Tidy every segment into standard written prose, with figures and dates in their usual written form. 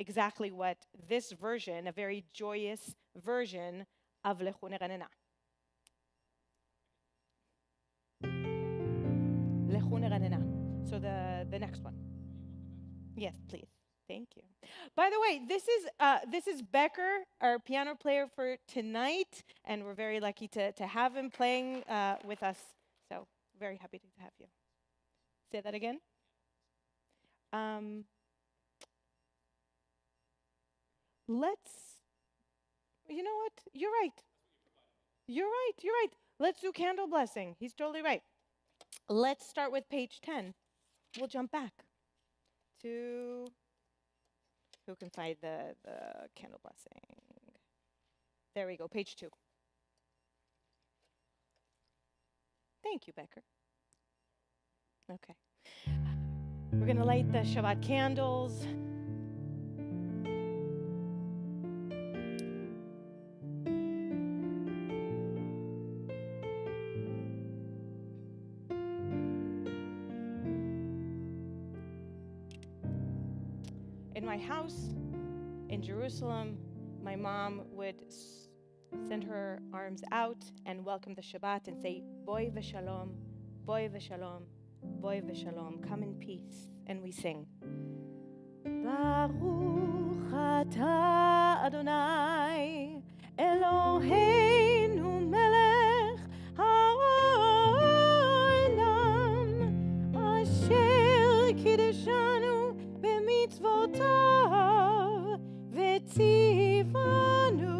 exactly what this version, a very joyous version of Lechu Neranena. Lechu Neranena. So the next one. Yes, please. Thank you. By the way, this is Becker, our piano player for tonight, and we're very lucky to have him playing with us. So very happy to have you. Say that again. You know what? You're right. You're right. Let's do candle blessing. He's totally right. Let's start with page 10. We'll jump back to, who can find the candle blessing? There we go, page 2. Thank you, Becker. Okay. We're going to light the Shabbat candles. In my house in Jerusalem, my mom would send her arms out and welcome the Shabbat and say, Boi v'shalom, boi v'shalom, boi v'shalom, come in peace. And we sing, Baruch atah Adonai, Eloheinu melech ha'olam, asher kiddushanu b'mitzvotav v'tzivanu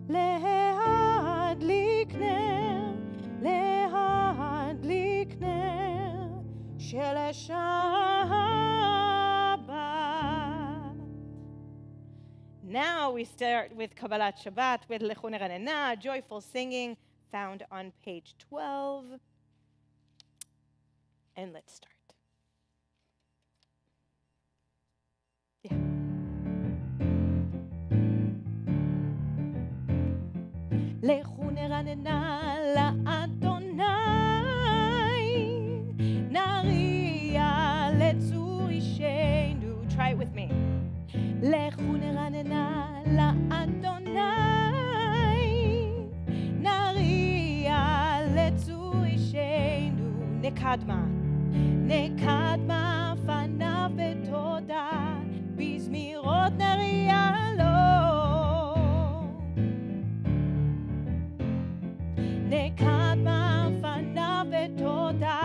lehadlik ner shel Shabbat. Now we start with Kabbalat Shabbat, with Lechu Neranena, joyful singing, found on page 12. And let's start. Yeah. Lechu Neranena la'Adonai, Nariya letzur ishenu. Try it with me. Lechu Neranena la'Adonai, Nariya letzur ishenu. Nekadma fanav v'toda, bizmirot nariya lo. Nekadma fanav v'toda,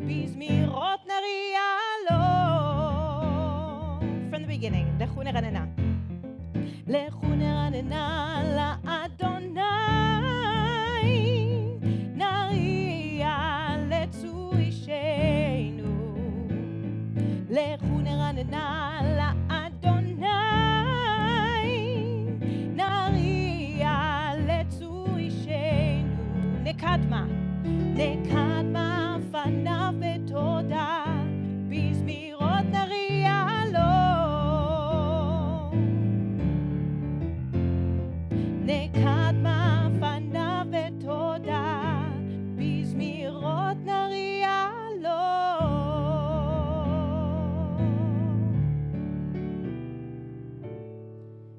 bizmirot nariya lo. From the beginning, Lechu Neranena. Lechu Neranena la'Adonai, Nariya letzur ishenu. Lechu Neranena la'Adonai, Nariya letzur ishenu. Nekadma fanav v'toda, bizmirot nariya lo. Nekadma fanav v'toda, bizmirot nariya lo.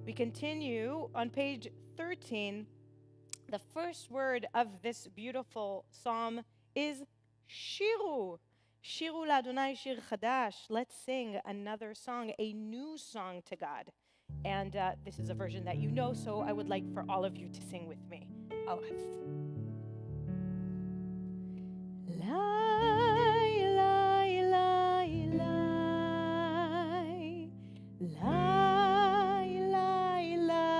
We continue on page 13. The first word of this beautiful psalm is shiru. Shiru l'Adonai shir chadash. Let's sing another song, a new song to God. And this is a version that you know, so I would like for all of you to sing with me. Aleph. Lai, lai, lai, lai, lai, lai, lai, lai,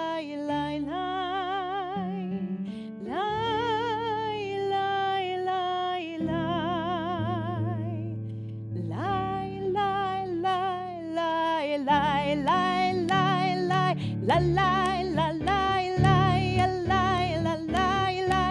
la la la la la la la la la la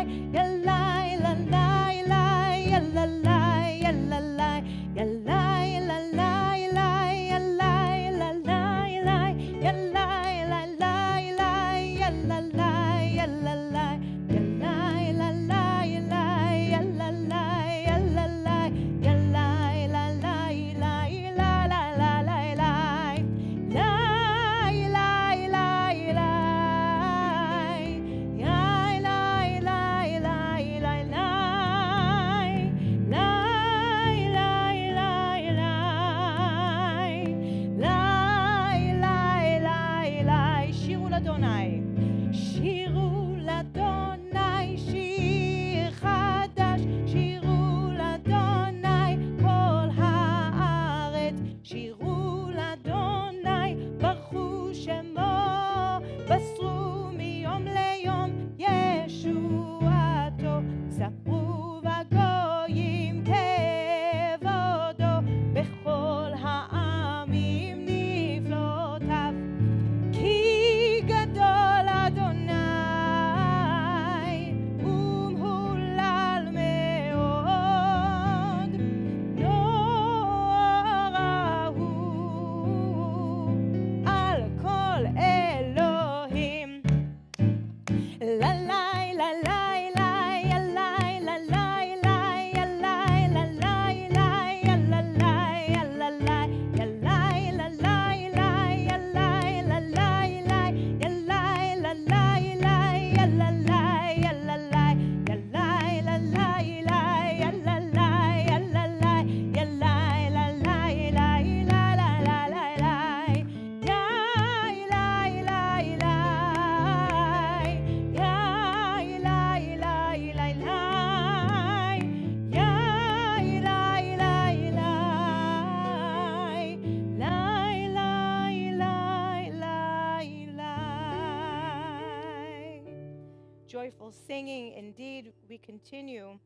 joyful singing. Indeed, we continue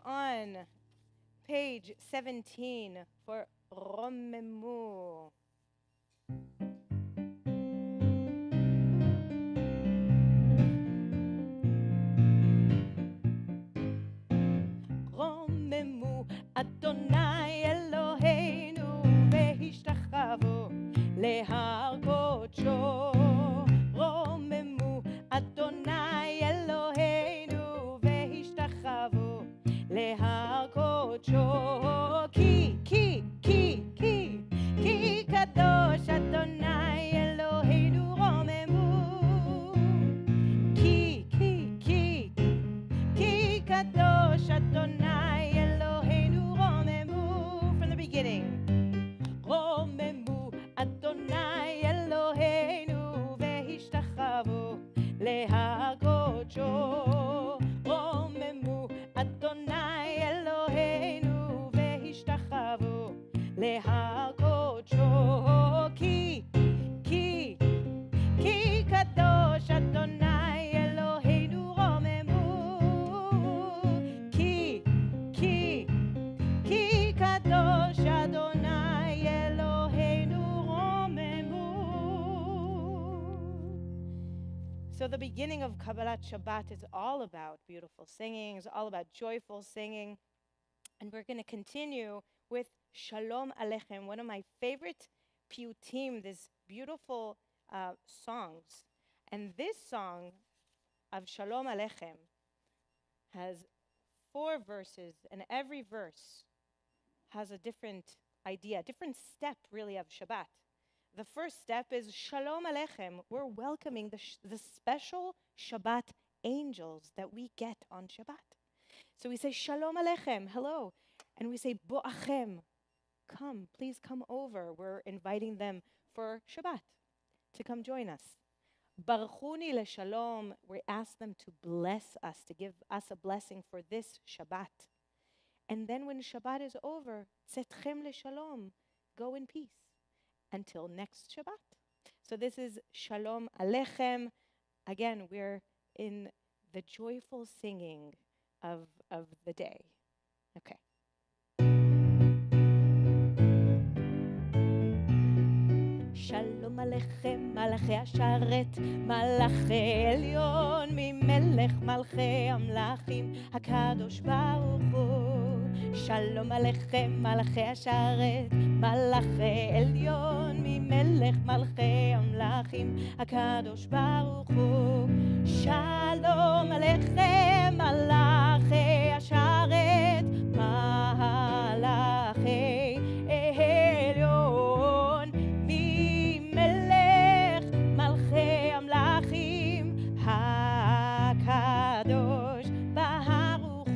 on page 17 for Romemu. רוממו אדוני אלוהינו והשתחוו להר קודשו. רוממו אדוני אלוהינו והשתחוו להר קודשו. כי קדוש אדוני אלוהינו רוממו. כי קדוש אדוני אלוהינו רוממו. From the beginning. רוממו אדוני אלוהינו והשתחוו להר קודשו. רוממו אדוני אלוהינו והשתחוו להר קודשו. כי קדוש אדוני אלוהינו רוממו. כי קדוש אדוני אלוהינו רוממו. So the beginning of Kabbalat Shabbat is all about beautiful singing, is all about joyful singing. And we're going to continue with Shalom Aleichem, one of my favorite piyutim, these beautiful songs. And this song of Shalom Aleichem has 4 verses, and every verse has a different idea, a different step really of Shabbat. The first step is Shalom Aleichem. We're welcoming the special Shabbat angels that we get on Shabbat. So we say Shalom Aleichem, hello. And we say Bo'achem, come, please come over. We're inviting them for Shabbat to come join us. Baruchuni leshalom, we ask them to bless us, to give us a blessing for this Shabbat. And then when Shabbat is over, Tzetchem leshalom, go in peace until next Shabbat. So this is Shalom Aleichem. Again, we're in the joyful singing of the day. Okay. שלום עליכם מלאכי השרת, מלאכי עליון ממלך מלכי המלאכים הקדוש ברוך הוא. שלום עליכם מלאכי השרת, מלאכי עליון ממלך מלכי המלאכים הקדוש ברוך הוא. שלום עליכם מלאכי השרת, מלאכי עליון ממלך מלכי המלאכים הקדוש ברוך הוא.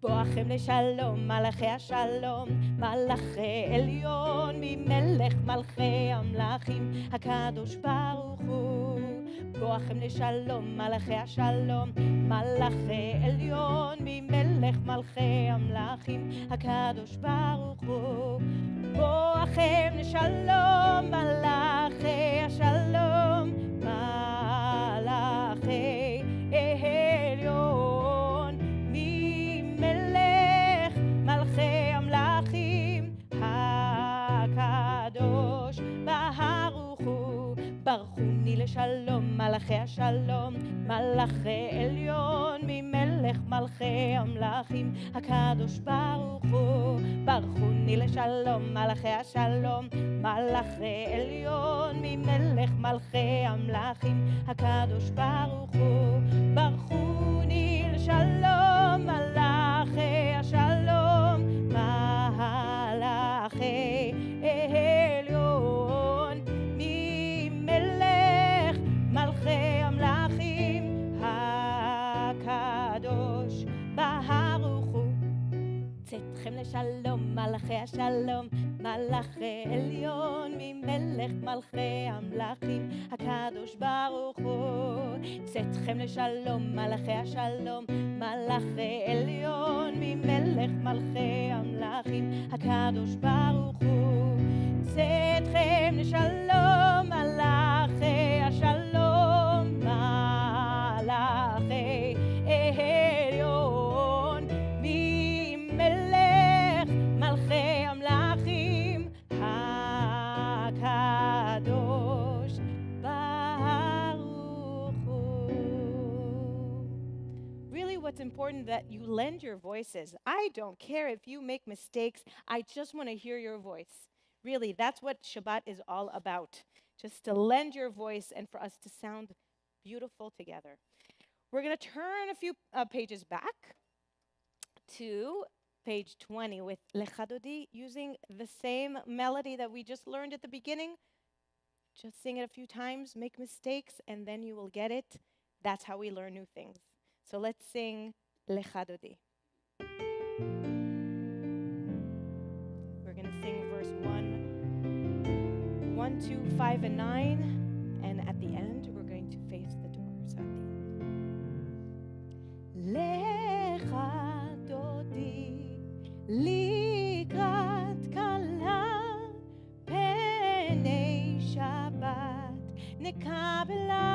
בואכם לשלום מלאכי השלום, מלאכי עליון ממלך מלכי המלאכים הקדוש ברוך הוא. בואכם לשלום מלאכי השלום, מלאכי עליון ממלך מלכי המלאכים הקדוש ברוך הוא. בואכם לשלום מלאכי השלום, מלאכי עליון ממלך מלכי המלאכים הקדוש ברוך הוא. ברכוני לשלום מלאכי השלום, מלאכי עליון ממלך מלכי המלאכים הקדוש ברוך הוא. ברכוני לשלום מלאכי השלום, מלאכי עליון ממלך מלכי המלאכים הקדוש ברוך הוא. ברכוני לשלום מלאכי השלום, מלאכי עליון ממלך מלכי המלאכים הקדוש ברוך הוא. צאתכם לשלום מלאכי השלום, מלאכי עליון ממלך מלכי המלאכים הקדוש ברוך הוא. צאתכם לשלום מלאכי השלום, מלאכי עליון ממלך מלכי המלאכים הקדוש ברוך הוא. צאתכם לשלום מלאכי השלום, it's important that you lend your voices. I don't care if you make mistakes. I just want to hear your voice. Really, that's what Shabbat is all about. Just to lend your voice and for us to sound beautiful together. We're going to turn a few pages back to page 20 with Lecha Dodi, using the same melody that we just learned at the beginning. Just sing it a few times, make mistakes, and then you will get it. That's how we learn new things. So let's sing Lecha Dodi. We're going to sing verse 1, 2, 5, and 9. And at the end, we're going to face the doors at the end. Lecha Dodi, likrat kala, penei Shabbat, nekabela.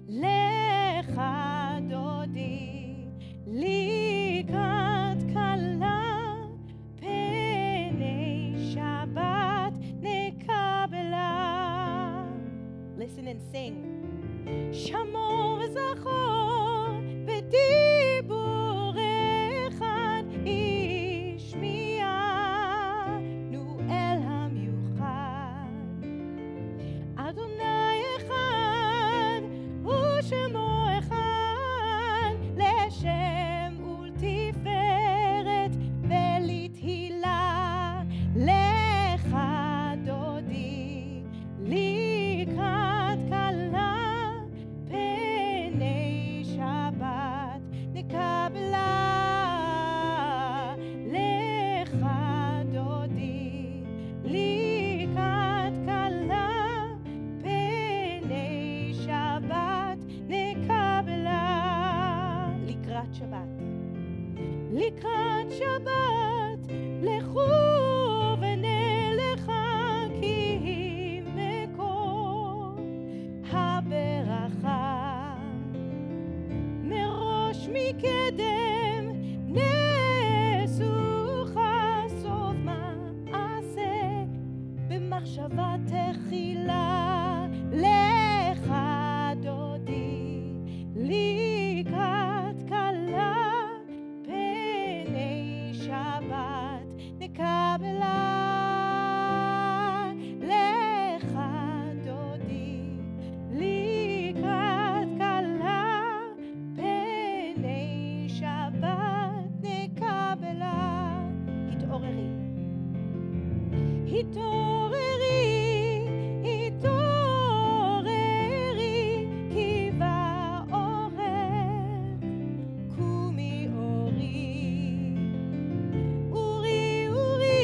Lecha Dodi, likrat kala, penei Shabbat, nekabela. Listen and sing. Shamor v'zachor b'dibur echad ishmi'anu el hamiuchad. Adonai echad u'shemo echad leshem ultiferet velithilah. Lecha Dodi, likrat kala, penei Shabbat, nekabela. Lecha Dodi, likrat kala, penei Shabbat, nekabela. Likrat Shabbat, likrat Shabbat, lechu ונלכה כי היא מקור הברכה. מראש מקדם נסוכה סוף מעשה, במחשבה תחילה. lecha דודי, לקראת כלה, פני שבת נקבלה. lecha דודי, לקראת כלה, פני שבת נקבלה. התעוררי, התעוררי, התעוררי, כי באורך קומי אורי. אורי, אורי,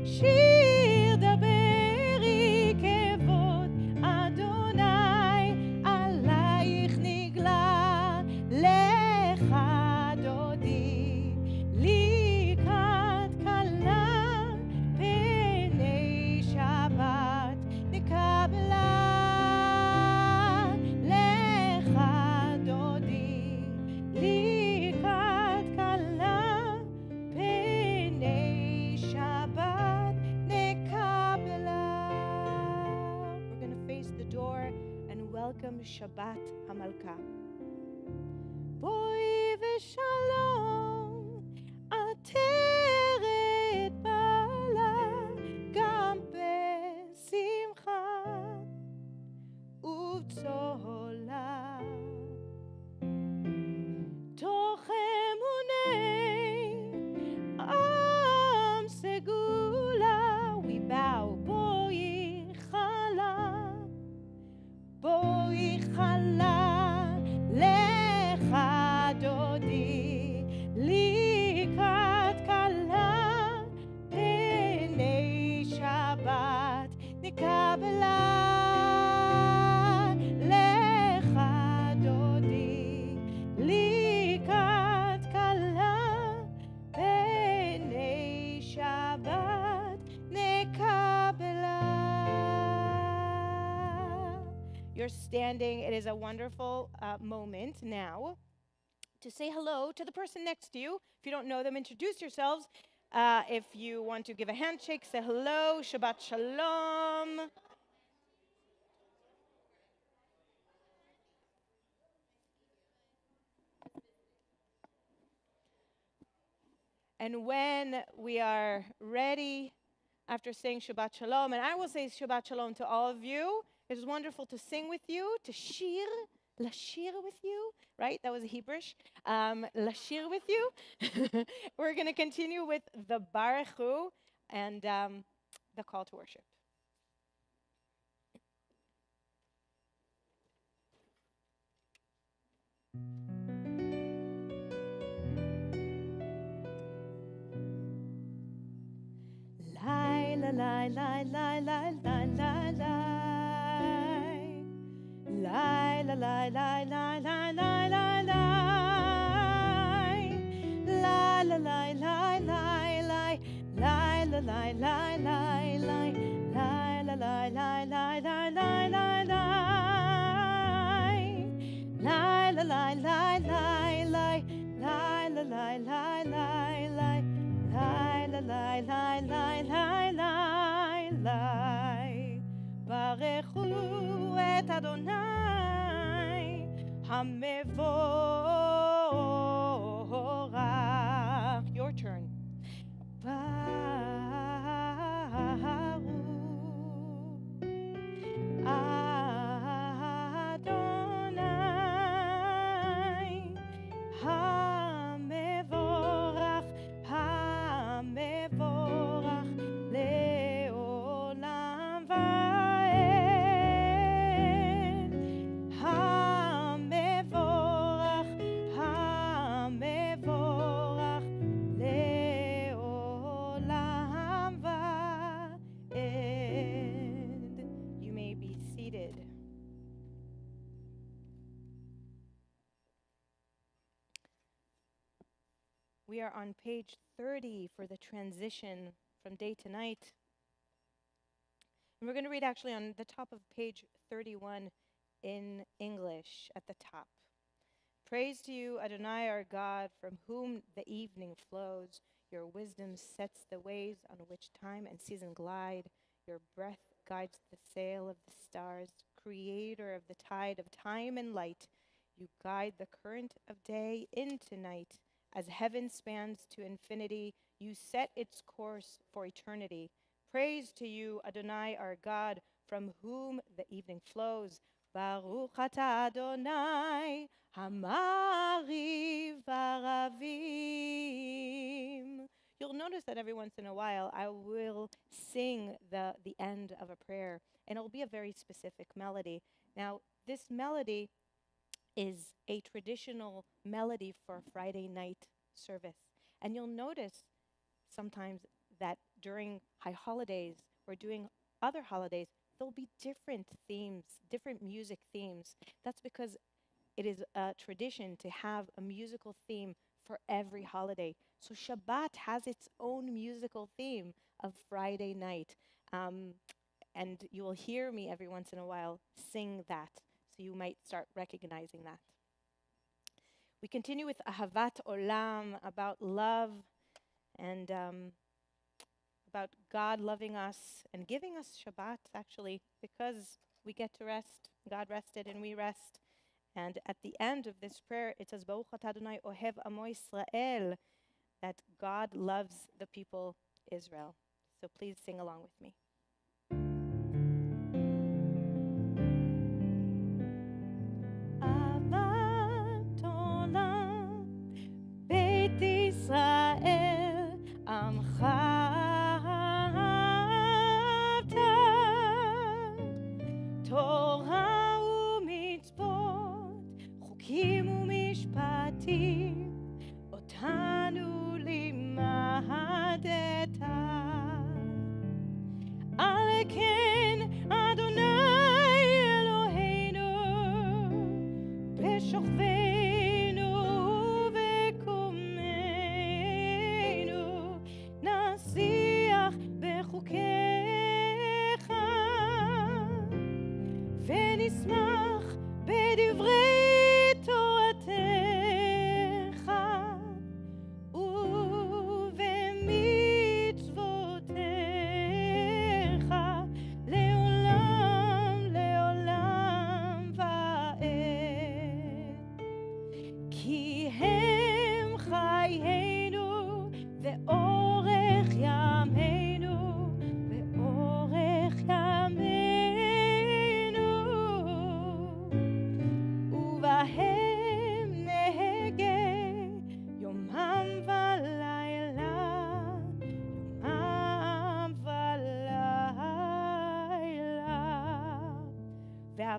שיר דברי, כבוד אדוני עלייך נגלה. lecha דודי, לקראת כלה, פני שבת נקבלה. lecha דודי, לקראת כלה, פני שבת נקבלה. We're going to face the door and welcome Shabbat Hamalka. בואי ושלום, עטרת בעלה, גם בשמחה ובצהלה. תוך אמוני עם סגולה, we bow. בואי חלה, בואי חלה. lecha דודי, לקראת כלה, פני שבת נקבלה. lecha דודי, לקראת כלה, פני שבת נקבלה. You're standing. It is a wonderful moment now to say hello to the person next to you. If you don't know them, introduce yourselves. If you want to give a handshake, say hello. Shabbat Shalom. And when we are ready, after saying Shabbat Shalom, and I will say Shabbat Shalom to all of you. It was wonderful to sing with you, to shir, lashir with you, right? That was Hebrewish. Lashir with you. We're going to continue with the Baruch Hu and the call to worship. Lai, la, lai, lai, lai, lai, lai, lai, lai. Lai, la, lai, lai, lai, lai, lai, lai, lai. Lai, la, lai, lai, lai, lai. Lai, la, lai, lai, lai, lai. Lai, la, lai, lai, lai, lai, lai, lai, lai. Lai, la, lai, lai, lai, lai. Lai, la, lai, lai, lai, lai. Lai, la, lai, lai, lai, lai, lai, lai. ברכו את אדוני המבורך. Your turn. ברוך אדוני המבורך, המבורך לעולם ועד. המבורך, המבורך לעולם ועד. You may be seated. We are on page 30 for the transition from day to night. And we're going to read actually on the top of page 31 in English at the top. Praise to you, Adonai, our God, from whom the evening flows. Your wisdom sets the ways on which time and season glide. Your breath guides the sail of the stars. Creator of the tide of time and light, you guide the current of day into night. As heaven spans to infinity, you set its course for eternity. Praise to you, Adonai, our God, from whom the evening flows. Baruch atah Adonai, Hamariv Aravim. You'll notice that every once in a while I will sing the end of a prayer, and it'll be a very specific melody. Now, this melody is a traditional melody for Friday night service. And you'll notice sometimes that during high holidays or during other holidays, there'll be different themes, different music themes. That's because it is a tradition to have a musical theme for every holiday. So Shabbat has its own musical theme of Friday night. And you will hear me every once in a while sing that. So you might start recognizing that. We continue with Ahavat Olam, about love and about God loving us and giving us Shabbat, actually, because we get to rest. God rested and we rest. And at the end of this prayer, it says, Baruch atah Adonai ohev amo Yisrael, that God loves the people Israel. So please sing along with me. ישראל עמך אהבת, תורה ומצוות, חוקים ומשפטים, אותנו לימדת.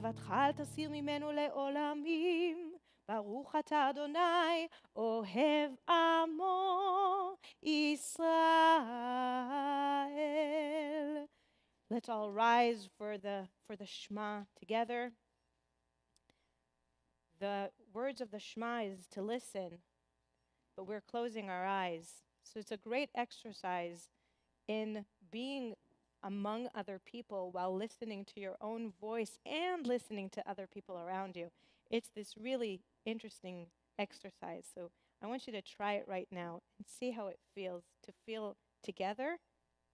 ואהבתך אל תסיר ממנו לעולמים. ברוך אתה אדוני, אוהב עמו ישראל. Let's all rise for the Shema together. The words of the Shema is to listen, but we're closing our eyes. So it's a great exercise in being among other people while listening to your own voice and listening to other people around you. It's this really interesting exercise. So I want you to try it right now and see how it feels to feel together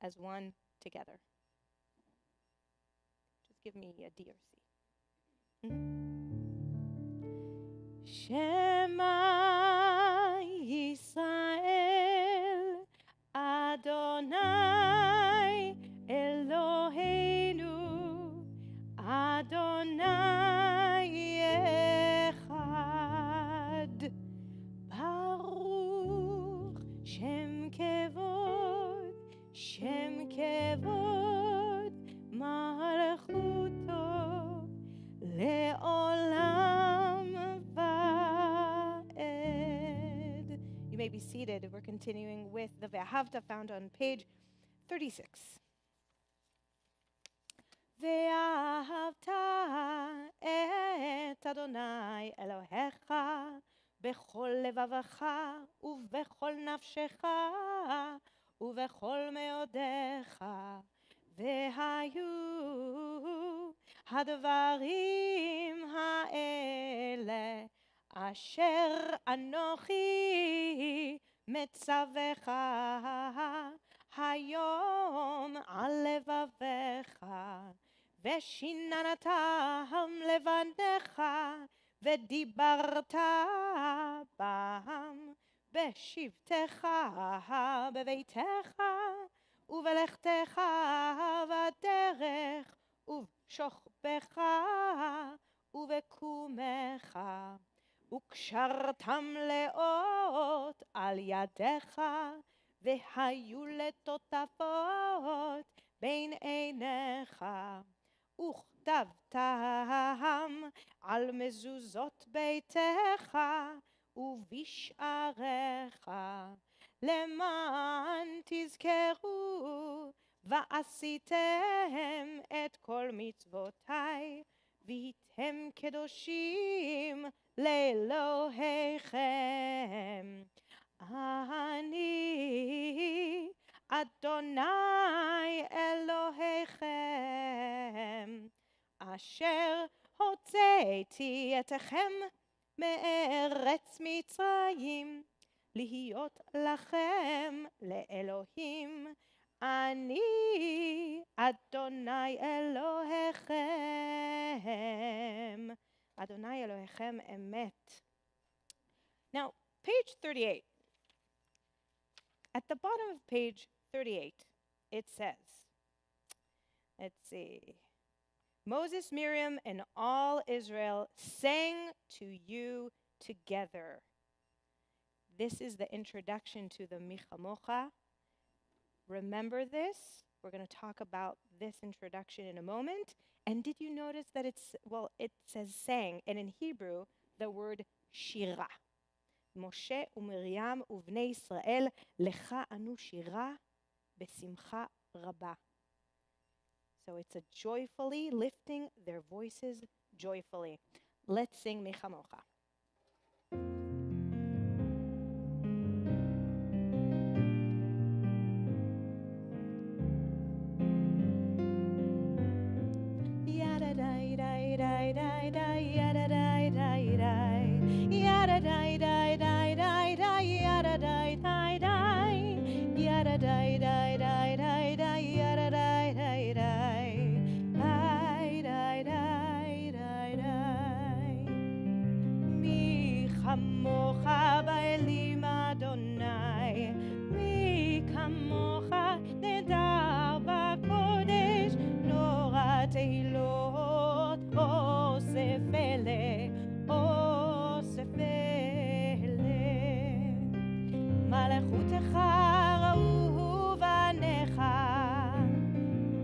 as one together. Just give me a D or C. Shema Yisrael Adonai Eloheinu Adonai Echad Baruch Shem Kevod Malchuto Le'olam Va'ed. You may be seated. We're continuing with the Ve'ahavta found on page 36. ואהבת את אדוני אלוהיך בכל לבבך ובכל נפשך ובכל מאודיך. והיו הדברים האלה אשר אנוכי מצווך היום על לבבך, ושיננתם לבניך, ודיברת בם בשבתך בביתך, ובלכתך בדרך, ובשוכבך ובקומך, וקשרתם לאות על ידיך, והיו לטוטפות בין עיניך, וכתבתם על מזוזות ביתך ובשעריך, למען תזכרו ועשיתם את כל מצוותיי, והייתם קדושים לאלוהיכם. אני אדוני אלוהיכם, אשר הוצאתי אתכם מארץ מצרים, להיות לכם לאלוהים. אני אדוני אלוהיכם. אדוני אלוהיכם אמת. Now, page 38. At the bottom of page 38, it says, let's see, Moses, Miriam, and all Israel sang to you together. This is the introduction to the Michamocha. Remember this. We're going to talk about this introduction in a moment. And did you notice that it says sang, and in Hebrew, the word shira. משה ומרים ובני ישראל, לך ענו שירה בשמחה רבה. So it's a joyfully lifting their voices joyfully. Let's sing Michamocha. מי כמוך באלים אדוני, מי כמוך נדר בקודש, נורא תהילות אוסף אלה, אוסף אלה. מלכותך ראו בניך,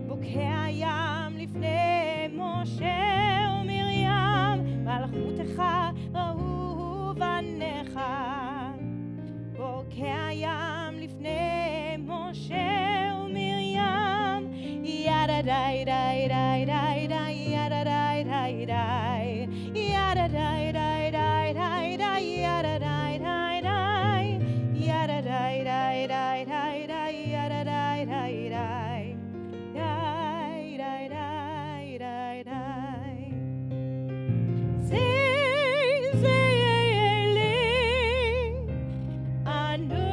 בוקע ים לפני משה ומרים. dai dai dai dai dai yada dai dai dai yada dai dai dai dai dai yada dai dai dai yada dai dai dai dai dai yada dai dai dai dai dai dai dai dai Say, say, anu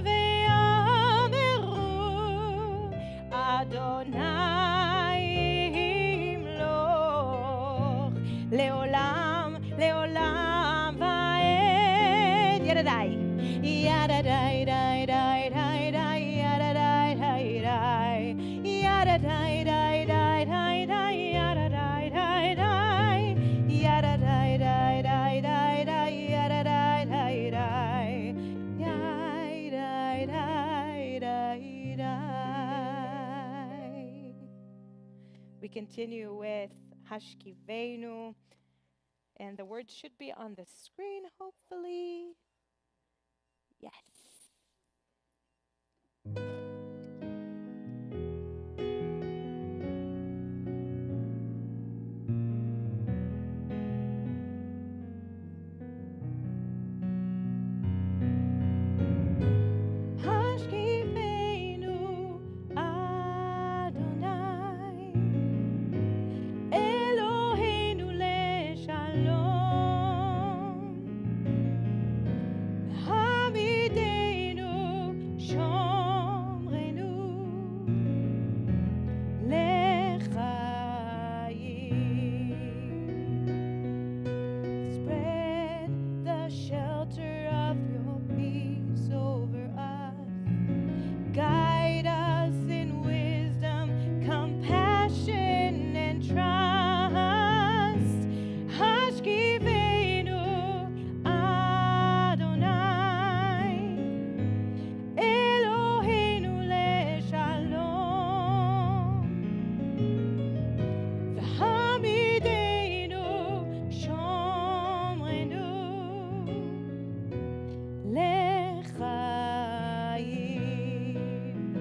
ve'ameru Adonai yimloch leolam leolam va'ed yadadai yadadai dai dai dai dai yadadai dai dai yadadai dai dai dai dai yadadai dai dai yadadai dai dai dai dai yadadai dai dai dai dai dai dai dai. We continue with Hashkivenu, and the words should be on the screen, hopefully. Yes. Hashkivenu Adonai Eloheinu leshalom Hamidenu shomrenu lechayim Spread the shelter of your peace over us Guide us in wisdom, compassion, and trust. Hashkivenu Adonai, Eloheinu leshalom. V'hamidenu shomrenu lechayim.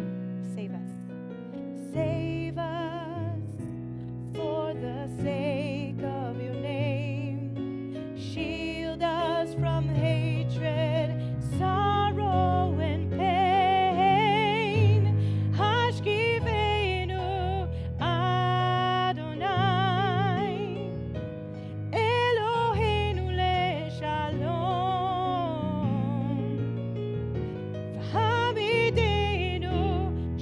Save us. Save us for the sake of your name. Shield us from hatred, sorrow, and pain. Hashkivenu Adonai, Eloheinu leshalom. V'hamidenu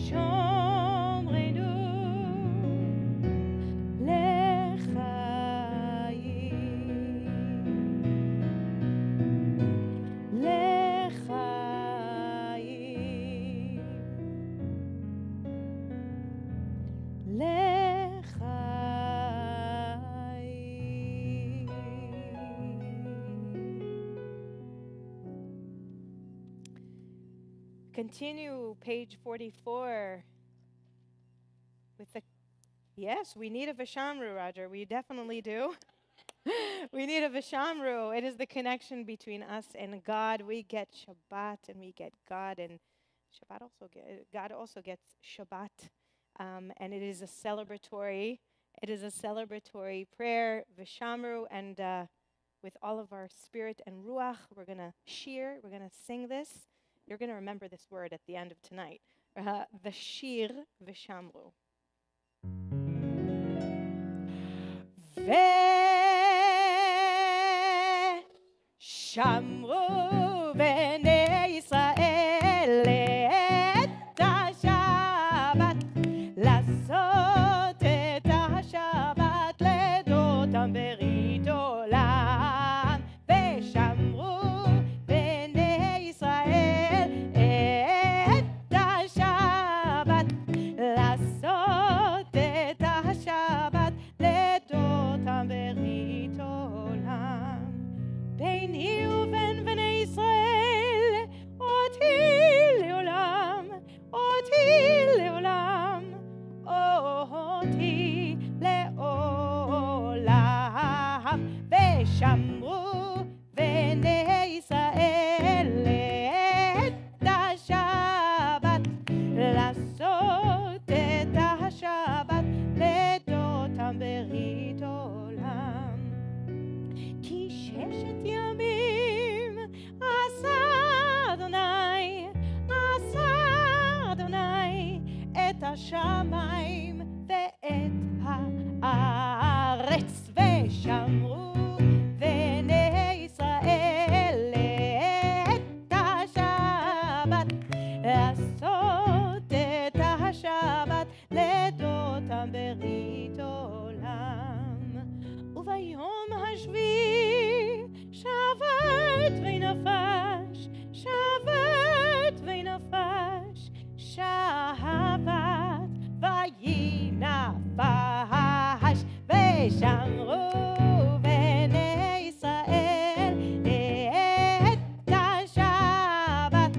shomrenu lechayim lechayim Continue page 44 with the yes, we need a Vishamru, Roger. We definitely do. We need a Vishamru. It is the connection between us and God. We get Shabbat and we get God, and God also gets Shabbat, and it is a celebratory. It is a celebratory prayer, Vishamru, and with all of our spirit and ruach, we're gonna shir. We're gonna sing this. You're gonna remember this word at the end of tonight. Vashir Vishamru. Shamru bnei Yisrael et ha-Shabbat לעשות את השבת לדותם ברית עולם ושמרו בני ישראל את השבת לעשות את השבת לדותם ברית עולם ביני ובין בני השמיים ואת הארץ, ושמרו בני ישראל את השבת, לעשות את השבת לדותם ברית עולם. וביום השביעי שבת ונפש, שבת ונפש, שבת וינפש, ושמרו בני ישראל את השבת,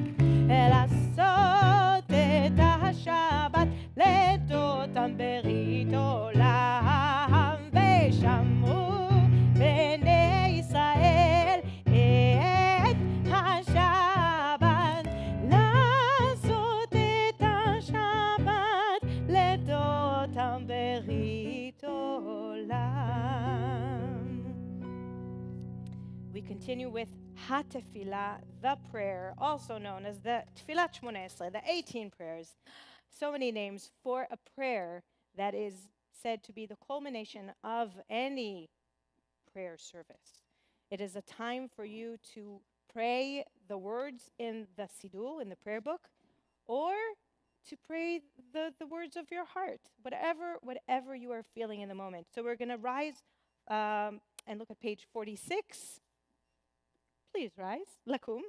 לעשות את השבת לדותם ברית עולם. ושמרו בני ישראל את השבת, לעשות את השבת לדותם ברית עולם. We continue with HaTefilah, the prayer, also known as the Tfilat Shmoneh Esrei, the 18 prayers. So many names for a prayer that is said to be the culmination of any prayer service. It is a time for you to pray the words in the Siddur, in the prayer book, or to pray the words of your heart, whatever you are feeling in the moment. So we're going to rise and look at page 46. Please rise. Lakum.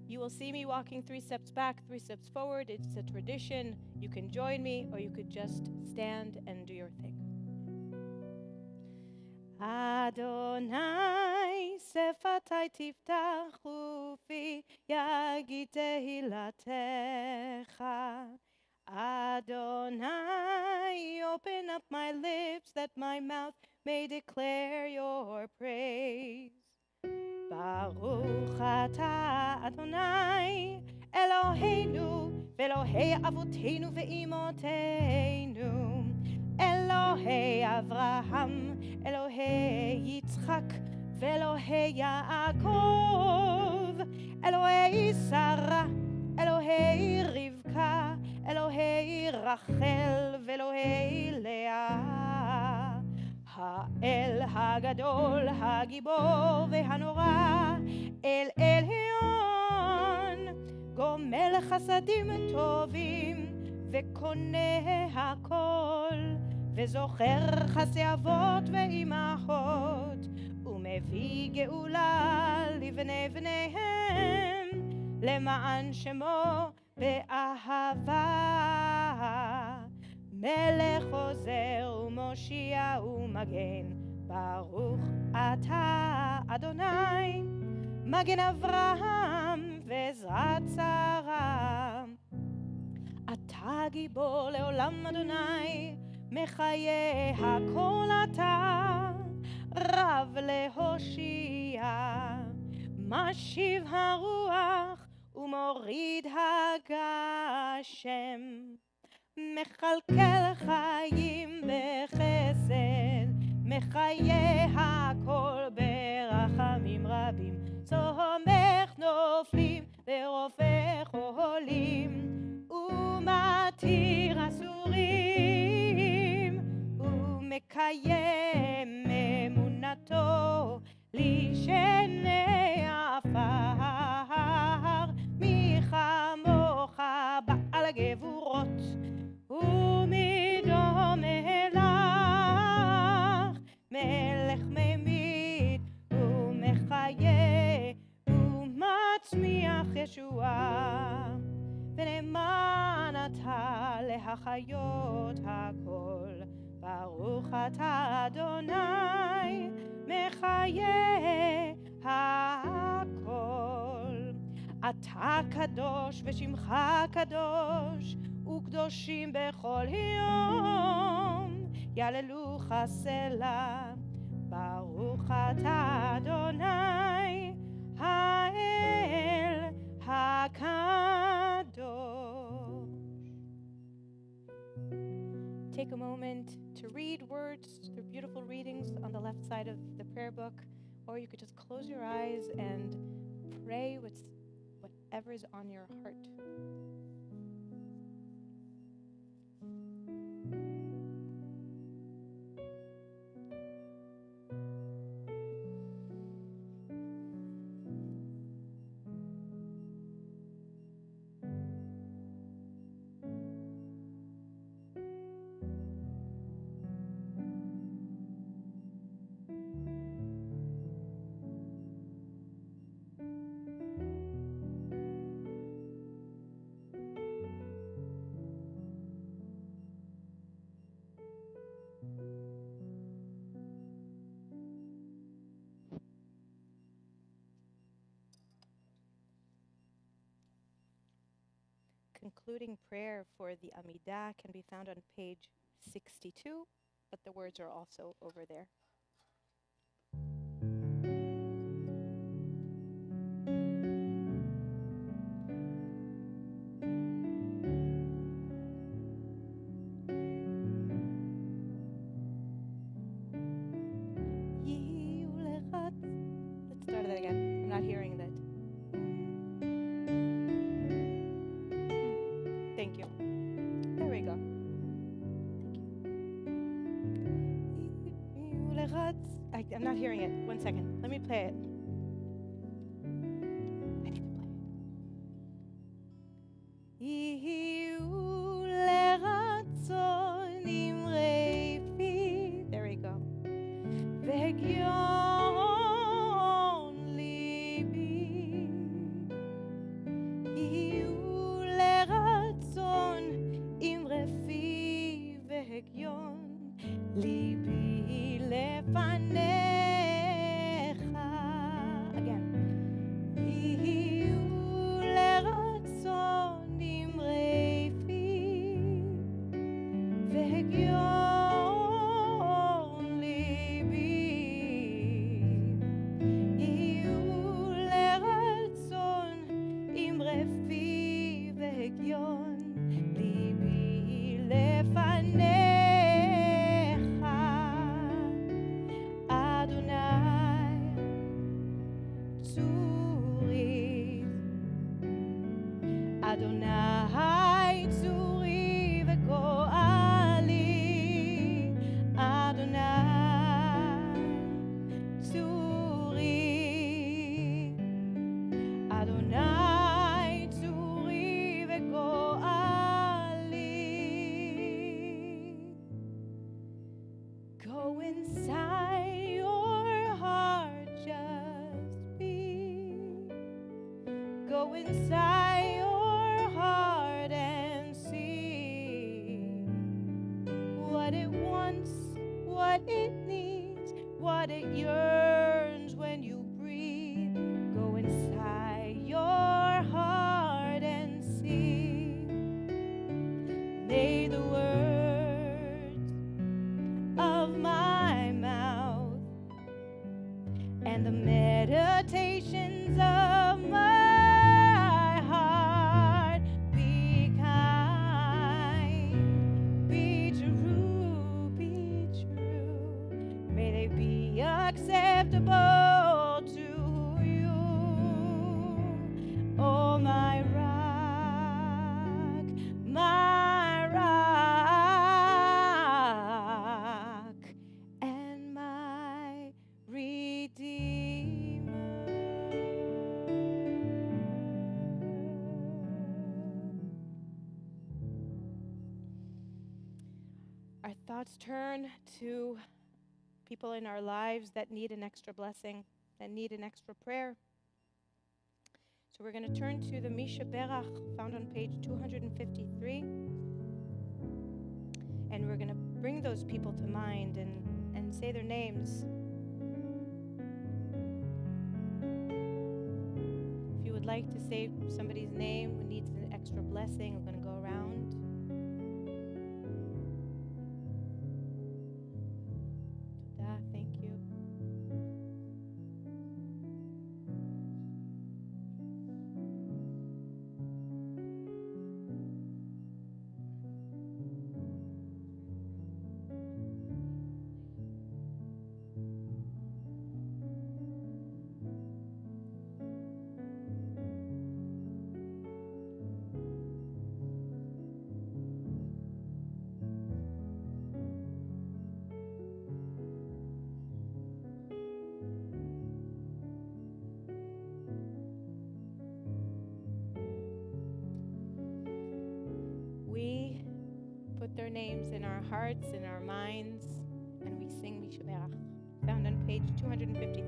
You will see me walking 3 steps back, 3 steps forward. It's a tradition. You can join me, or you could just stand and do your thing. Adonai sefatai tiftach ufi yagid tehilatecha. Adonai, open up my lips that my mouth may declare your praise. Baruch atah Adonai Eloheinu ve'Elohei avotenu ve'imotenu, Elohei Avraham, Elohei Yitzchak, ve'Elohei Yaakov, Elohei Sarah, Elohei Rivka, Elohei Rachel, ve'Elohei Leah. האל הגדול, הגיבור והנורא, אל עליון, גומל חסדים טובים וקונה הכל, וזוכר חסי אבות ואימהות, ומביא גאולה לבני בניהם, למען שמו באהבה. מלך עוזר ומושיע ומגן, ברוך אתה אדוני, מגן אברהם ועזרת שרה. אתה גיבור לעולם אדוני, מחיה הכל אתה, רב להושיע, משיב הרוח ומוריד הגשם. מכלכל חיים בחסד, מחיה הכל ברחמים רבים, צומח נופלים ורופא חולים, ומתיר אסורים, ומקיים אמונתו לשני עפר. מי כמוך בעל גבורות ומדום מלך, מלך ממית ומחיה ומצמיח ישועה, ונאמן אתה להחיות הכל. ברוך אתה אדוני מחיה הכל. אתה קדוש ושמך קדוש, וקדושים בכל יום, יעללוך סלה. ברוך אתה אדוני האל הקדוש. take a moment to read words. They're beautiful readings on the left side of the prayer book, or you could just close your eyes and pray with whatever is on your heart. Concluding prayer for the Amidah can be found on page 62, but the words are also over there. Let's start that again. I'm not hearing that. Thank you. There we go. Thank you. I'm not hearing it. 1 second. Let me play it. I need to play it. There we go. ליבי לפניך. Again. יהיו לרצון דברי פי והגיון ליבי. יהיו לרצון דברי פי והגיון ליבי לפניך. Adonai tzuri v'go'ali, Adonai tzuri, Adonai tzuri v'go'ali. Go inside your heart, just be. Go inside your heart and see what it wants, what it needs, what it yearns when you breathe. Go inside your heart and see. May the words of my mouth and the meditations of my acceptable to you, oh my rock, and my redeemer. Our thoughts turn to people in our lives that need an extra blessing, that need an extra prayer. So we're going to turn to the Misha Berach, found on page 253. And we're going to bring those people to mind and say their names. If you would like to say somebody's name who needs an extra blessing, we're going to go around. Thank you. comes in our hearts, in our minds, and we sing Mishaberach, found on page 253.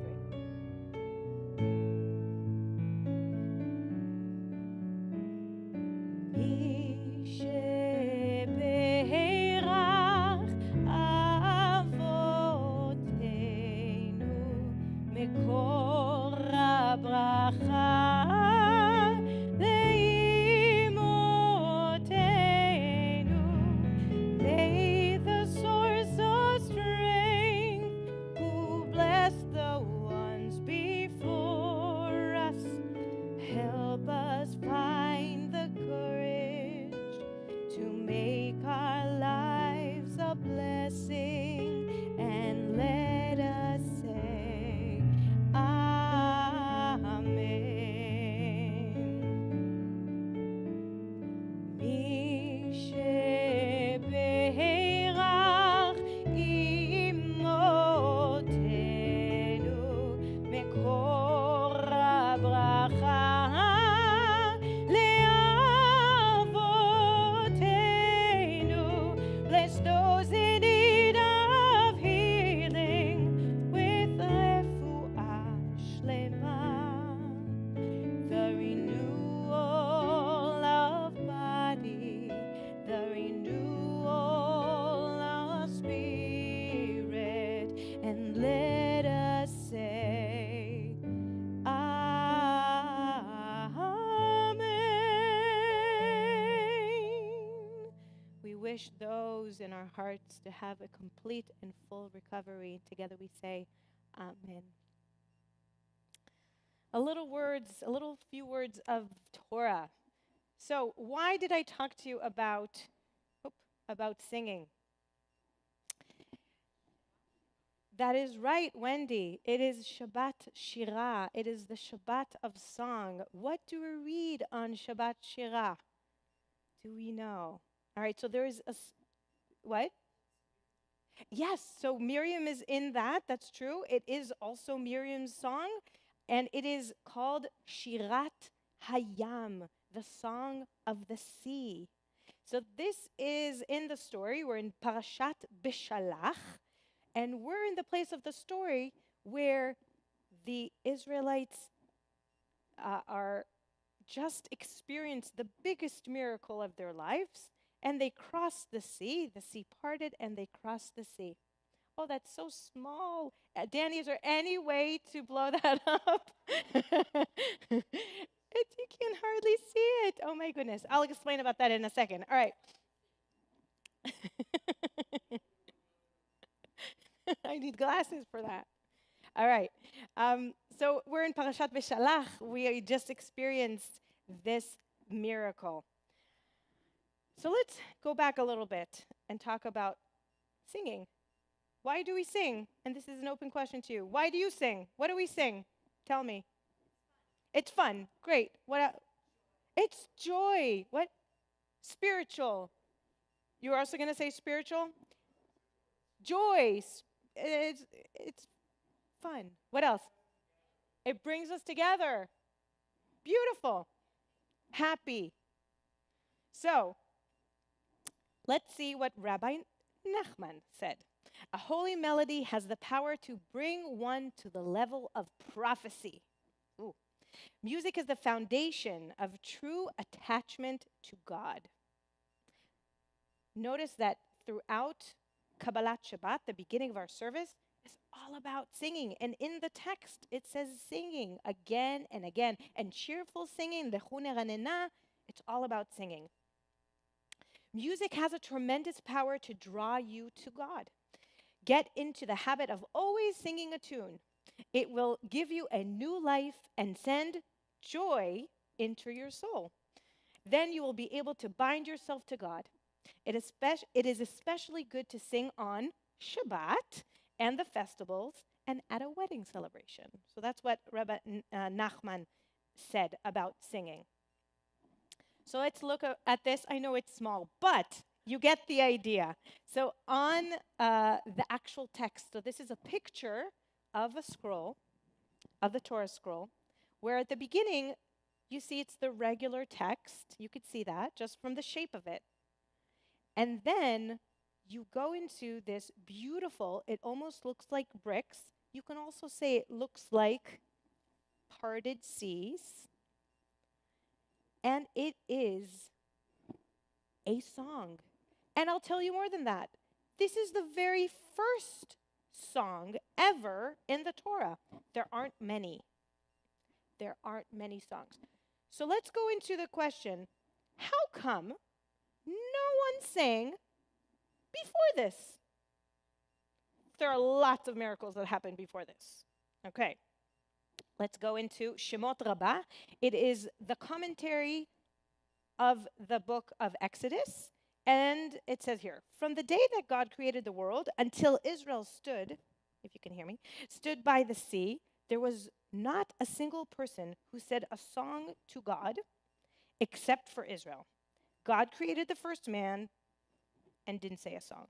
מקור הברכה לאמותינו. May the source of strength, who blessed the ones before us, help us find the courage to make our lives a blessing, and let us say Amen. משברך אמותינו, מקור הברכה לאבותינו. Bless those in need of healing with refuah shlema, the renewal of body, the renewal of spirit, and let us say Amen. We wish those in our hearts to have a complete and full recovery. Together we say Amen. A little few words of Torah. So why did I talk to you about singing? That is right, Wendy. It is Shabbat Shirah. It is the Shabbat of song. What do we read on Shabbat Shirah? Do we know? All right, so there is what? Yes, so Miriam is in that. That's true. It is also Miriam's song, and it is called Shirat Hayam, the song of the sea. So this is in the story. We're in Parashat Beshalach, and we're in the place of the story where the Israelites are just experienced the biggest miracle of their lives, and they crossed the sea parted, and they crossed the sea. Oh, that's so small. Danny, is there any way to blow that up? You can hardly see it. Oh my goodness. I'll explain about that in a second. All right. I need glasses for that. All right. So we're in Parashat Beshalach. We just experienced this miracle. So let's go back a little bit and talk about singing. Why do we sing? And this is an open question to you. Why do you sing? What do we sing? Tell me. It's fun. Great. What? It's joy. What? Spiritual. You're also going to say spiritual? Joy. It's fun. What else? It brings us together. Beautiful. Happy. So, let's see what Rabbi Nachman said. A holy melody has the power to bring one to the level of prophecy. Ooh. Music is the foundation of true attachment to God. Notice that throughout Kabbalat Shabbat, the beginning of our service, is all about singing. And in the text, it says singing again and again. And cheerful singing, lechu neranena, it's all about singing. Music has a tremendous power to draw you to God. Get into the habit of always singing a tune. It will give you a new life and send joy into your soul. Then you will be able to bind yourself to God. It is especially good to sing on Shabbat and the festivals and at a wedding celebration. So that's what Rabbi Nachman said about singing. So let's look at this. I know it's small, but you get the idea. So on the actual text, so this is a picture of a scroll, of the Torah scroll, where at the beginning, you see it's the regular text. You could see that just from the shape of it. And then you go into this beautiful, it almost looks like bricks. You can also say it looks like parted seas. And it is a song. And I'll tell you more than that. This is the very first song ever in the Torah. There aren't many. There aren't many songs. So let's go into the question, how come no one sang before this? There are lots of miracles that happened before this. Okay, let's go into Shemot Rabbah. It is the commentary of the book of Exodus. And it says here, from the day that God created the world until Israel stood, if you can hear me, stood by the sea, there was not a single person who said a song to God except for Israel. God created the first man and didn't say a song.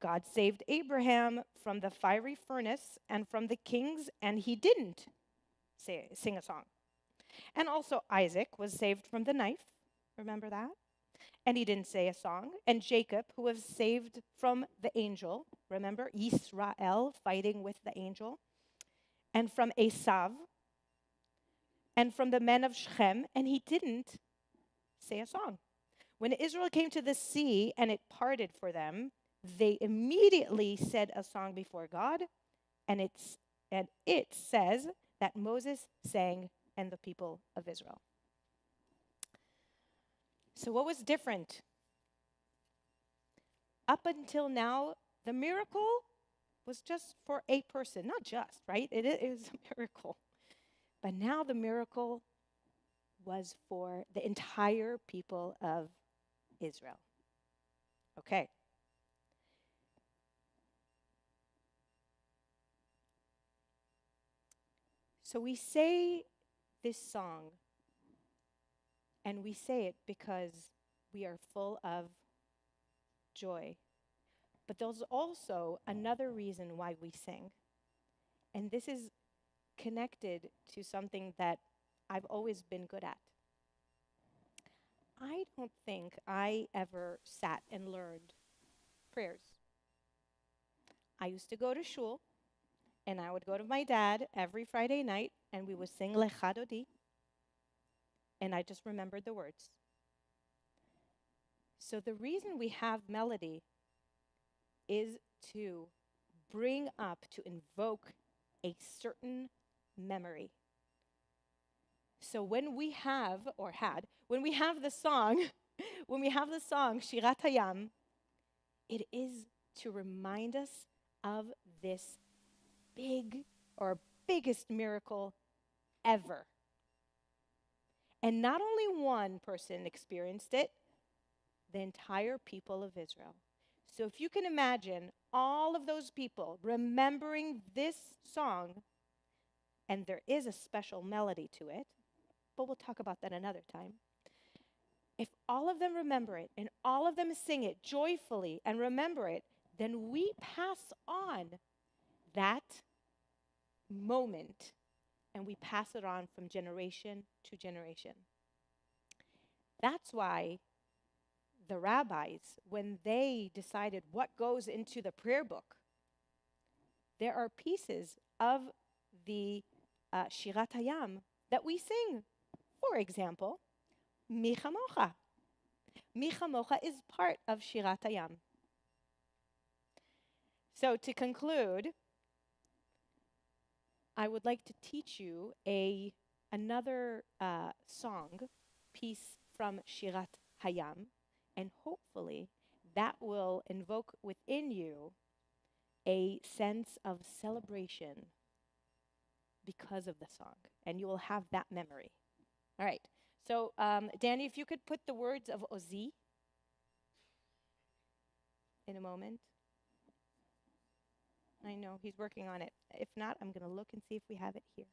God saved Abraham from the fiery furnace and from the kings, and he didn't sing a song. And also Isaac was saved from the knife. Remember that? And he didn't say a song. And Jacob, who was saved from the angel, remember? Israel fighting with the angel. And from Esav. And from the men of Shechem. And he didn't say a song. When Israel came to the sea and it parted for them, they immediately said a song before God. And it says that Moses sang and the people of Israel. So what was different? Up until now, the miracle was just for a person. Not just, right? It is a miracle. But now the miracle was for the entire people of Israel. Okay. So we say this song, and we say it because we are full of joy. But there's also another reason why we sing. And this is connected to something that I've always been good at. I don't think I ever sat and learned prayers. I used to go to shul, and I would go to my dad every Friday night, and we would sing Lecha Dodi, and I just remembered the words. So the reason we have melody is to bring up, to invoke a certain memory. So when we have, or had, when we have the song, Shirat Hayam, it is to remind us of this big or biggest miracle ever. And not only one person experienced it, the entire people of Israel. So if you can imagine all of those people remembering this song, and there is a special melody to it, but we'll talk about that another time. If all of them remember it and all of them sing it joyfully and remember it, then we pass on that moment and we pass it on from generation to generation. That's why the rabbis, when they decided what goes into the prayer book, there are pieces of the Shirat Hayam that we sing. For example, Mi Chamocha. Mi Chamocha is part of Shirat Hayam. So to conclude, I would like to teach you another song, piece from Shirat Hayam, and hopefully that will invoke within you a sense of celebration because of the song, and you will have that memory. All right. So, Danny, if you could put the words of Ozi in a moment. I know he's working on it. If not, I'm going to look and see if we have it here.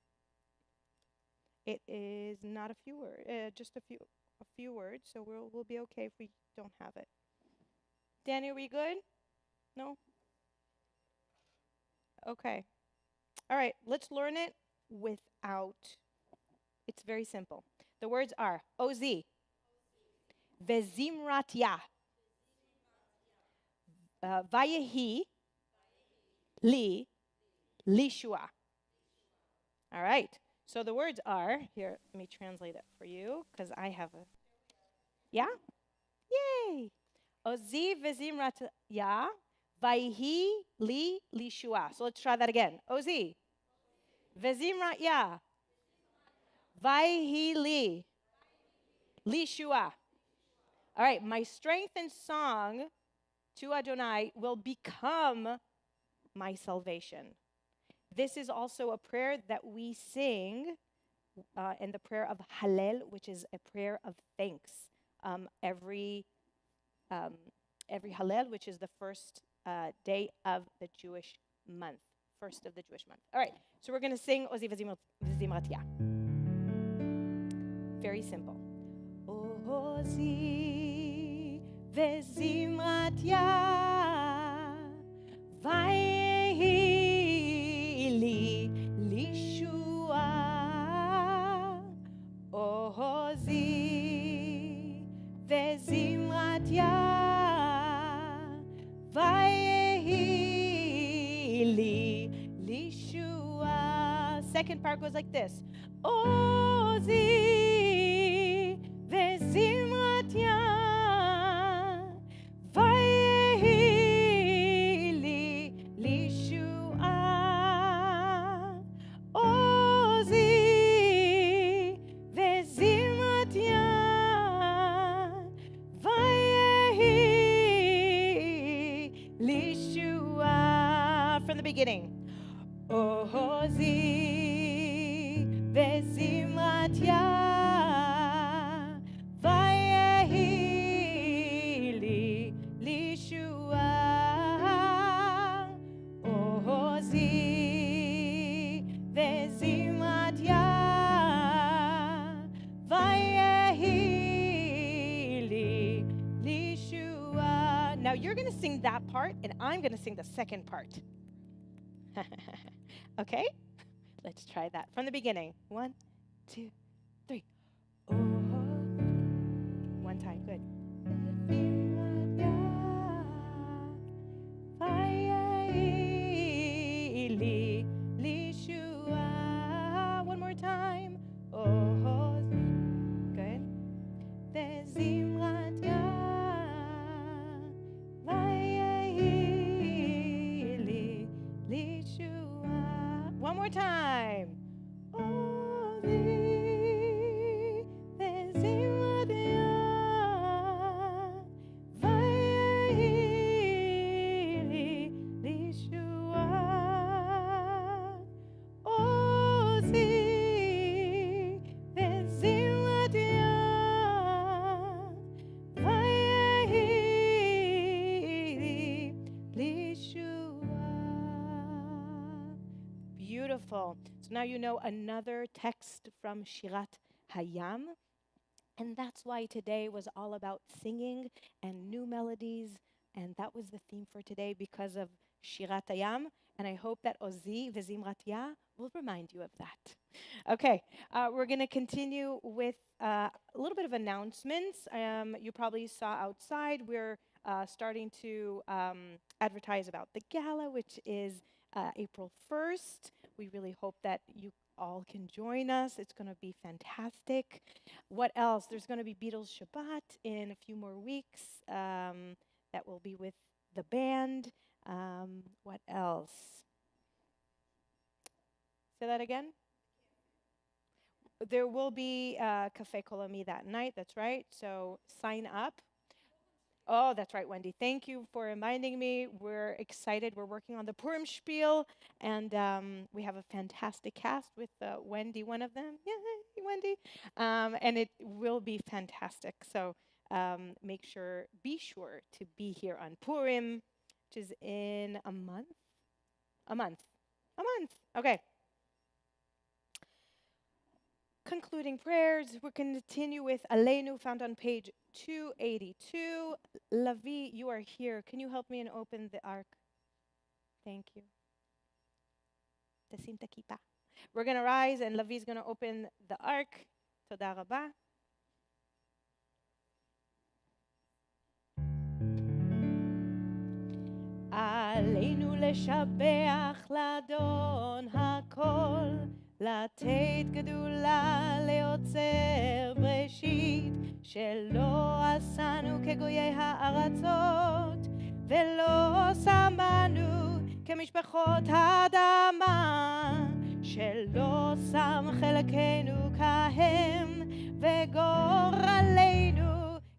It is not a few words, just a few words. So we'll be okay if we don't have it. Danny, are we good? No? Okay. All right. Let's learn it without. It's very simple. The words are Ozi, Vezimrat Ya, Vayehi li lishua. All right. So the words are here. Let me translate it for you because I have a. Yeah. Yay. Ozi vezimrat ya vayhi li lishua. So let's try that again. Ozi vezimrat ya vayhi li lishua. All right. My strength and song to Adonai will become my salvation. This is also a prayer that we sing in the prayer of Hallel, which is a prayer of thanks. Every Hallel, which is the first day of the Jewish month, first of the Jewish month. All right, so we're going to sing Ozi V'zimratia. Very simple. Ozi V'zimratia Vayhi li lishua Ozi V'zimratia Vayhi li lishua. Second part goes like this. Ozi V'zimratia Vayhi li lishua Ozi V'zimratia Vayhi lishua. From the beginning. Ozi V'zimratia Vayhi li lishua Ozi V'zimratia Vayhi li lishua. Now you're going to sing that part and I'm going to sing the second part. Okay? Let's try that from the beginning. 1, 2, 3. Oh, one time, good. One more time. Oh, good. One more time. Beautiful. So now you know another text from Shirat Hayam. And that's why today was all about singing and new melodies. And that was the theme for today because of Shirat Hayam. And I hope that Ozi V'zimratia will remind you of that. Okay, we're going to continue with a little bit of announcements. You probably saw outside, we're starting to advertise about the gala, which is April 1st. We really hope that you all can join us. It's going to be fantastic. What else? There's going to be Beatles Shabbat in a few more weeks that will be with the band. What else? Say that again. There will be Cafe Colombi that night. That's right. So sign up. Oh, that's right, Wendy. Thank you for reminding me. We're excited. We're working on the Purim Spiel, and we have a fantastic cast with Wendy, one of them. Yay, Wendy. And it will be fantastic. So be sure to be here on Purim, which is in a month. A month. Okay. Concluding prayers, we'll continue with Aleinu, found on page 282. Lavi, you are here. Can you help me and open the ark? Thank you. Tasim takipa. We're going to rise, and Lavi's going to open the ark. Toda rabah. עלינו לשבח לאדון הכל, לתת גדולה ליוצר בראשית, שלא עשנו כגויי הארצות, ולא שמנו כמשפחות האדמה, שלא שם חלקנו כהם, וגורלנו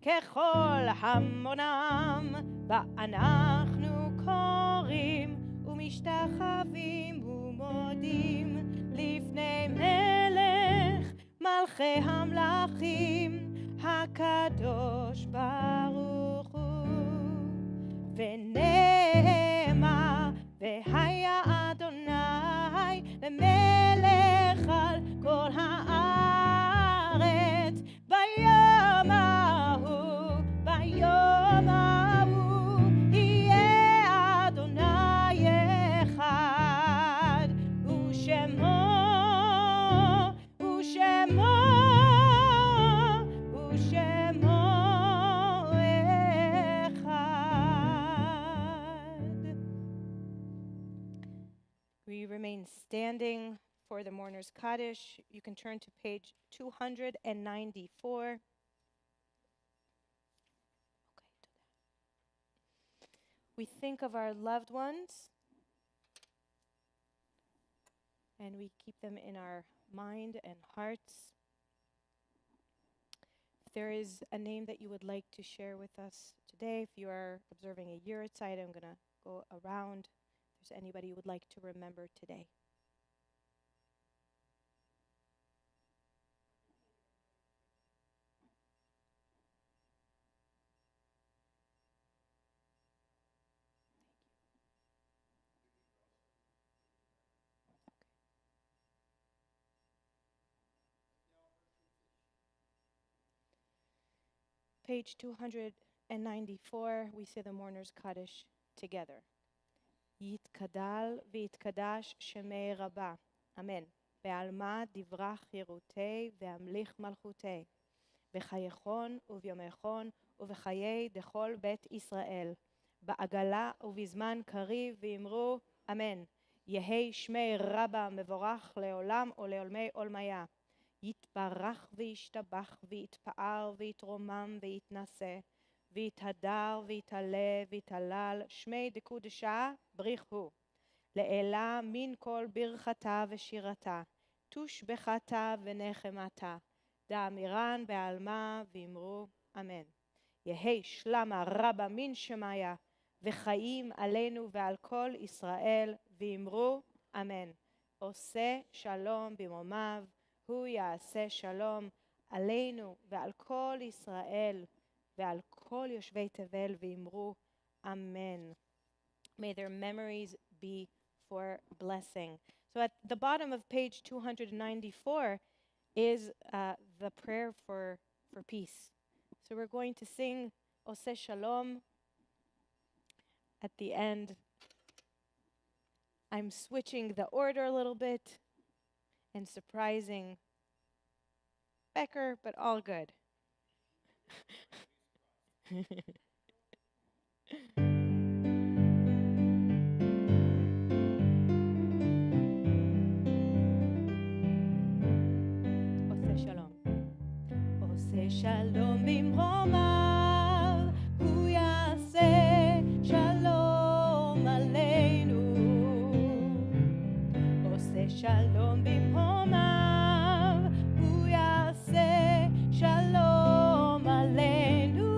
ככל המונם, ואנחנו קוראים ומשתחווים ומודים לפני מלך מלכי המלכים, הקדוש ברוך הוא. ונאמר והיה אדוני למלך על כל הארץ, ביום ההוא יהיה אדוני אחד, ושמו אחד. We remain standing for the mourner's Kaddish. You can turn to page 294. We think of our loved ones and we keep them in our mind and hearts. If there is a name that you would like to share with us today, if you are observing a Yurtzeit, I'm going to go around. If there's anybody you would like to remember today. Page 294, we say the mourner's Kaddish together. יתקדל ויתקדש שמי רבה, אמן. בעלמא דברך חירותי והמליך מלכותי, בחייכון וביומכון ובחיי דכל בית ישראל, בעגלה ובזמן קריב ואמרו אמן. יהי שמי רבה מבורך לעולם ולעולמי עולמיה. יתברך וישתבח ויתפאר ויתרומם ויתנשא, ויתהדר ויתעלה ויתהלל, שמי דקודשה בריך הוא. לעילה מן כל ברכתה ושירתה, תושבחתה ונחמתה, דאמירן בעלמה ואמרו אמן. יהי שלמה רבה מן שמיה, וחיים עלינו ועל כל ישראל ואמרו אמן. עושה שלום במרומיו, הוא יעשה שלום עלינו ועל כל ישראל ועל כל יושבי תבל ואמרו amen. May their memories be for blessing. So at the bottom of page 294 is the prayer for peace. So we're going to sing Oseh Shalom at the end. I'm switching the order a little bit and surprising Becker, but all good. עושה שלום. עושה שלום במרומיו, הוא יעשה שלום עלינו. עושה שלום במרומיו, הוא יעשה שלום עלינו.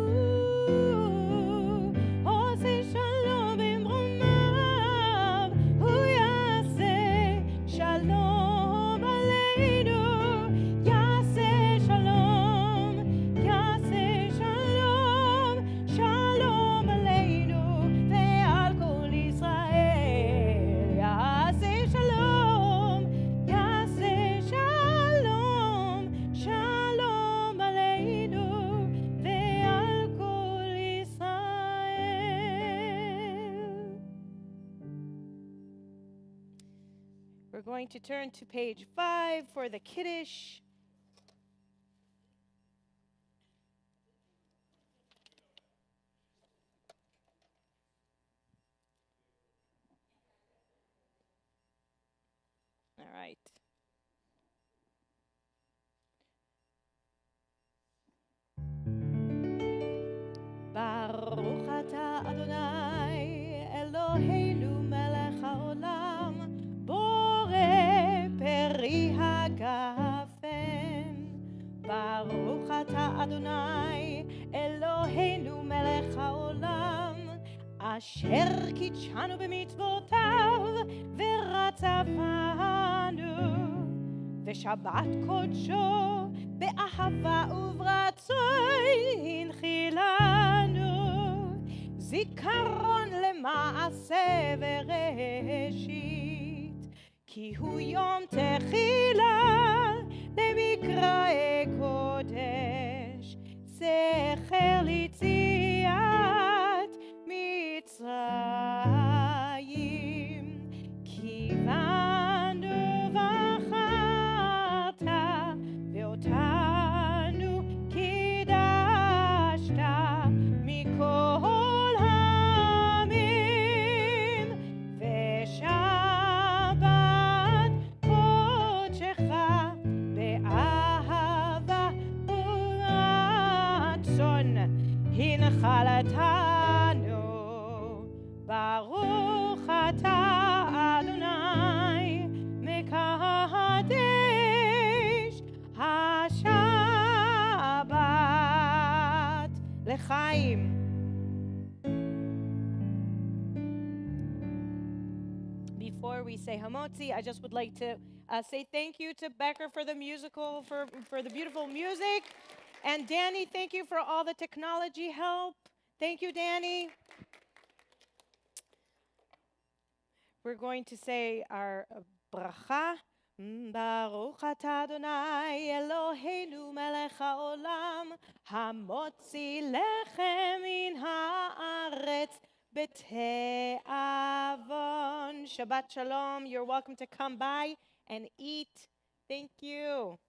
עושה שלום במרומיו, הוא יעשה שלום עלינו. יעשה שלום, יעשה שלום, שלום עלינו ועל כל ישראל. יעשה שלום, יעשה שלום, שלום עלינו ועל כל ישראל. We're going to turn to page 5 for the Kiddush. right. Baruch atah Adonai Eloheinu melech haolam borei peri hagafen. Baruch atah Adonai Eloheinu melech haolam asher kitshanu b'mitzvotav v'ratzavanu v'shabbat kodsho באהבה וברצון הנחילנו זיכרון למעשה וראשית כי הוא יום תחילה למקראי קודש זכר ליציאת מצרים כיוונו בחרת ואותנו קידשת מכל העמים ושבת קודשך באהבה ורצון הנחלתנו ברוך אתה אדוני מקדש השבת לחיים. Before we say Hamotzi, I just would like to say thank you to Becker for the musical, for the beautiful music. And Danny, thank you for all the technology help. Thank you, Danny. We're going to say our bracha. Baruch atah Adonai Eloheinu melech haolam hamotzi lechem min haaretz b'te'avon. Shabbat shalom. You're welcome to come by and eat. Thank you.